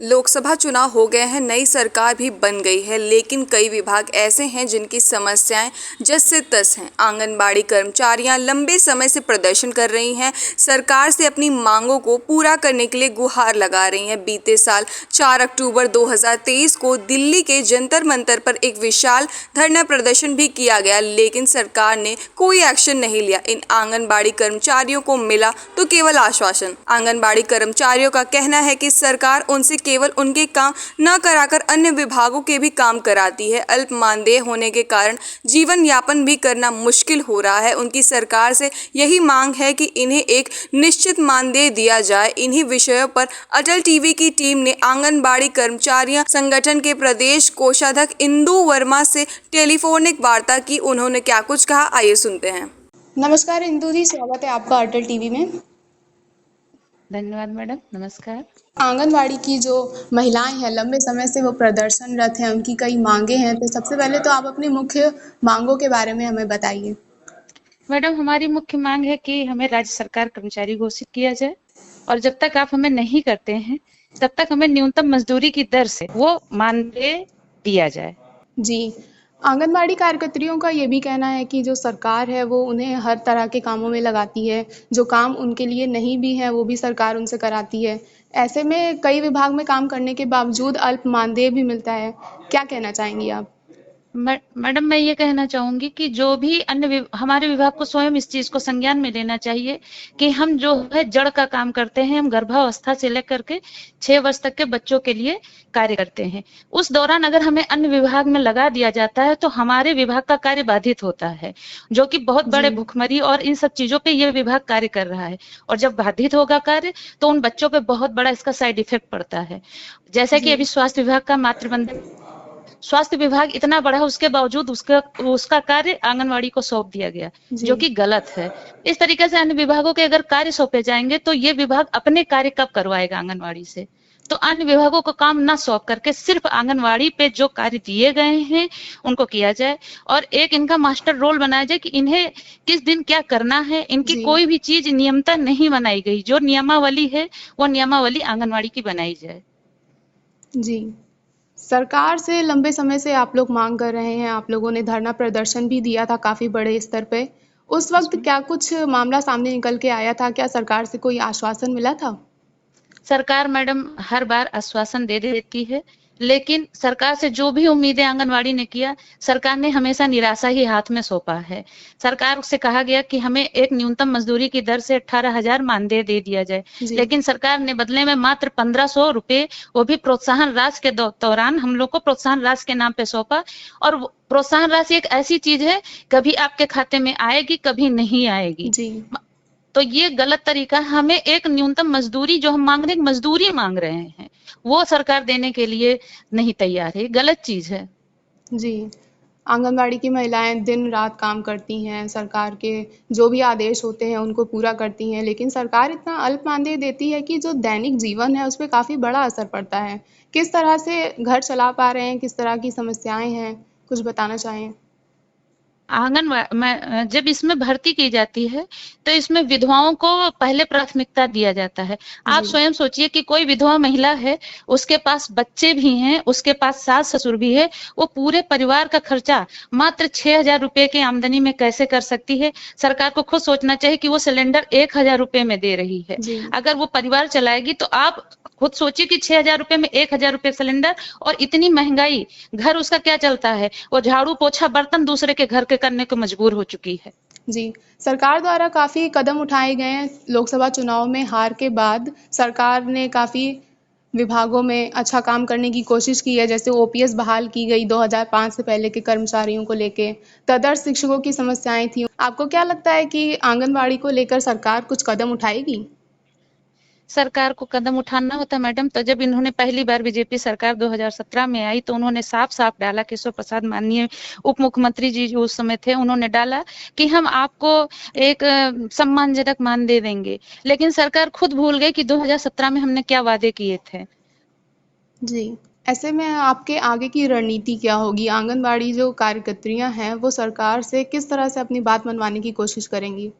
लोकसभा चुनाव हो गए हैं, नई सरकार भी बन गई है, लेकिन कई विभाग ऐसे हैं जिनकी समस्याएं जस से तस हैं। आंगनबाड़ी कर्मचारियां लंबे समय से प्रदर्शन कर रही हैं, सरकार से अपनी मांगों को पूरा करने के लिए गुहार लगा रही हैं। बीते साल 4 अक्टूबर 2023 को दिल्ली के जंतर मंतर पर एक विशाल धरना प्रदर्शन भी किया गया, लेकिन सरकार ने कोई एक्शन नहीं लिया। इन आंगनबाड़ी कर्मचारियों को मिला तो केवल आश्वासन। आंगनबाड़ी कर्मचारियों का कहना है कि सरकार उनसे केवल उनके काम न कराकर अन्य विभागों के भी काम कराती है। अल्प मानदेय होने के कारण जीवन यापन भी करना मुश्किल हो रहा है। उनकी सरकार से यही मांग है कि इन्हें एक निश्चित मानदेय दिया जाए। इन्हीं विषयों पर अटल टीवी की टीम ने आंगनबाड़ी कर्मचारियों संगठन के प्रदेश कोषाध्यक्ष इंदु वर्मा से टेलीफोनिक वार्ता की। उन्होंने क्या कुछ कहा, आइए सुनते हैं। नमस्कार इंदु जी, स्वागत है आपका अटल टीवी में। धन्यवाद मैडम, नमस्कार। आंगनवाड़ी की जो महिलाएं हैं लंबे समय से वो प्रदर्शनरत हैं, उनकी कई मांगे हैं, तो सबसे पहले तो आप अपनी मुख्य मांगों के बारे में हमें बताइए। मैडम, हमारी मुख्य मांग है कि हमें राज्य सरकार कर्मचारी घोषित किया जाए और जब तक आप हमें नहीं करते हैं तब तक हमें न्यूनतम मजदूरी की दर से वो मानदेय दिया जाए। जी, आंगनबाड़ी कार्यकर्तियों का ये भी कहना है कि जो सरकार है वो उन्हें हर तरह के कामों में लगाती है, जो काम उनके लिए नहीं भी है वो भी सरकार उनसे कराती है। ऐसे में कई विभाग में काम करने के बावजूद अल्प मानदेय भी मिलता है। क्या कहना चाहेंगी आप? मैडम, मैं ये कहना चाहूंगी कि जो भी अन्य हमारे विभाग को स्वयं इस चीज को संज्ञान में लेना चाहिए कि हम जो है जड़ का काम करते हैं। हम गर्भावस्था से लेकर के 6 वर्ष तक के बच्चों के लिए कार्य करते हैं। उस दौरान अगर हमें अन्य विभाग में लगा दिया जाता है तो हमारे विभाग का कार्य बाधित होता है, जो कि बहुत बड़े भुखमरी और इन सब चीजों पे ये विभाग कार्य कर रहा है। और जब बाधित होगा कार्य तो उन बच्चों पे बहुत बड़ा इसका साइड इफेक्ट पड़ता है। जैसे कि अभी स्वास्थ्य विभाग का मातृवंदन स्वास्थ्य विभाग इतना बड़ा है, उसके बावजूद उसका कार्य आंगनवाड़ी को सौंप दिया गया, जो कि गलत है। इस तरीके से अन्य विभागों के अगर कार्य सौंपे जाएंगे तो ये विभाग अपने कार्य कब करवाएगा आंगनवाड़ी से? तो अन्य विभागों को काम ना सौंप करके सिर्फ आंगनवाड़ी पे जो कार्य दिए गए हैं उनको किया जाए और एक इनका मास्टर रोल बनाया जाए कि इन्हें किस दिन क्या करना है। इनकी कोई भी चीज नियमता नहीं बनाई गई, जो नियमावली है वो नियमावली आंगनवाड़ी की बनाई जाए। जी, सरकार से लंबे समय से आप लोग मांग कर रहे हैं। आप लोगों ने धरना प्रदर्शन भी दिया था काफी बड़े स्तर पे। उस वक्त क्या कुछ मामला सामने निकल के आया था? क्या सरकार से कोई आश्वासन मिला था? सरकार मैडम हर बार आश्वासन दे देती है, लेकिन सरकार से जो भी उम्मीदें आंगनवाड़ी ने किया, सरकार ने हमेशा निराशा ही हाथ में सौंपा है। सरकार से कहा गया कि हमें एक न्यूनतम मजदूरी की दर से 18,000 मानदेय दे दिया जाए, लेकिन सरकार ने बदले में मात्र 1,500 रुपए, वो भी प्रोत्साहन राशि के दौरान हम लोग को प्रोत्साहन राशि के नाम पे सौंपा। और प्रोत्साहन राशि एक ऐसी चीज है, कभी आपके खाते में आएगी, कभी नहीं आएगी। तो ये गलत तरीका है। हमें एक न्यूनतम मजदूरी जो हम मांग रहे हैं, मजदूरी मांग रहे हैं, वो सरकार देने के लिए नहीं तैयार है। गलत चीज है। जी, आंगनबाड़ी की महिलाएं दिन रात काम करती हैं, सरकार के जो भी आदेश होते हैं उनको पूरा करती हैं, लेकिन सरकार इतना अल्प मानदेय देती है कि जो दैनिक जीवन है उस पर काफ़ी बड़ा असर पड़ता है। किस तरह से घर चला पा रहे हैं, किस तरह की समस्याएं हैं, कुछ बताना चाहें? जब इसमें भर्ती की जाती है तो इसमें विधवाओं को पहले प्राथमिकता दिया जाता है। आप स्वयं सोचिए कि कोई विधवा महिला है, उसके पास बच्चे भी हैं, उसके पास सास ससुर भी है, वो पूरे परिवार का खर्चा मात्र 6,000 रुपए की आमदनी में कैसे कर सकती है? सरकार को खुद सोचना चाहिए कि वो सिलेंडर 1,000 रुपए में दे रही है। अगर वो परिवार चलाएगी तो आप खुद सोचिए कि 6,000 रुपए में 1,000 रुपए सिलेंडर, और इतनी महंगाई, घर उसका क्या चलता है? वो झाड़ू पोछा बर्तन दूसरे के घर के करने को मजबूर हो चुकी है। जी, सरकार द्वारा काफ़ी कदम उठाए गए हैं। लोकसभा चुनाव में हार के बाद सरकार ने काफ़ी विभागों में अच्छा काम करने की कोशिश की है, जैसे ओपीएस बहाल की गई 2005 से पहले के कर्मचारियों को लेके। तदर्थ शिक्षकों की समस्याएं थी। आपको क्या लगता है कि आंगनबाड़ी को लेकर सरकार कुछ कदम उठाएगी? सरकार को कदम उठाना होता मैडम, तो जब इन्होंने पहली बार बीजेपी सरकार 2017 में आई तो उन्होंने साफ साफ डाला, केशव प्रसाद माननीय उप मुख्यमंत्री जी जो उस समय थे, उन्होंने डाला कि हम आपको एक सम्मानजनक मानदेय देंगे। लेकिन सरकार खुद भूल गई कि 2017 में हमने क्या वादे किए थे। जी, ऐसे में आपके आगे की रणनीति क्या होगी? आंगनबाड़ी जो कार्यकर्त्रियां हैं वो सरकार से किस तरह से अपनी बात मनवाने की कोशिश करेंगी?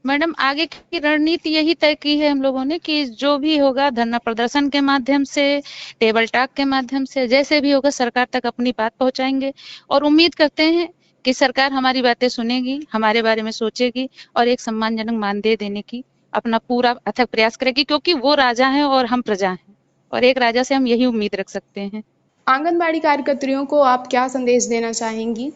मैडम आगे की रणनीति यही तय की है हम लोगों ने कि जो भी होगा धरना प्रदर्शन के माध्यम से, टेबल टॉक के माध्यम से, जैसे भी होगा सरकार तक अपनी बात पहुंचाएंगे और उम्मीद करते हैं कि सरकार हमारी बातें सुनेगी, हमारे बारे में सोचेगी और एक सम्मानजनक मानदेय देने की अपना पूरा अथक प्रयास करेगी, क्योंकि वो राजा हैं और हम प्रजा हैं और एक राजा से हम यही उम्मीद रख सकते हैं। आंगनबाड़ी कार्यकर्तियों को आप क्या संदेश देना चाहेंगी?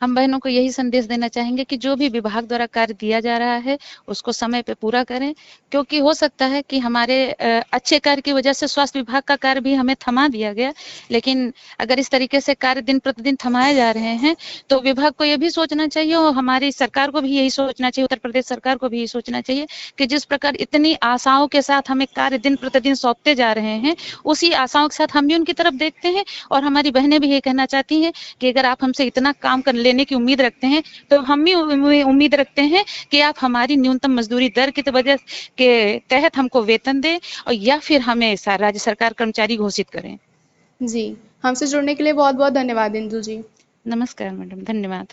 हम बहनों को यही संदेश देना चाहेंगे कि जो भी विभाग द्वारा कार्य दिया जा रहा है उसको समय पे पूरा करें, क्योंकि हो सकता है कि हमारे अच्छे कार्य की वजह से स्वास्थ्य विभाग का कार्य भी हमें थमा दिया गया, लेकिन अगर इस तरीके से कार्य दिन प्रतिदिन थमाए जा रहे हैं तो विभाग को यह भी सोचना चाहिए और हमारी सरकार को भी यही सोचना चाहिए, उत्तर प्रदेश सरकार को भी यही सोचना चाहिए कि जिस प्रकार इतनी आशाओं के साथ हमें कार्य दिन प्रतिदिन सौंपते जा रहे हैं, उसी आशाओं के साथ हम भी उनकी तरफ देखते हैं और हमारी बहनें भी ये कहना चाहती हैं कि अगर आप हमसे इतना काम कर लेने की उम्मीद रखते हैं तो हम भी उम्मीद रखते हैं कि आप हमारी न्यूनतम मजदूरी दर की वजह के तहत हमको वेतन दें और या फिर हमें राज्य सरकार कर्मचारी घोषित करें। जी, हमसे जुड़ने के लिए बहुत बहुत धन्यवाद इंदु जी। नमस्कार मैडम, धन्यवाद।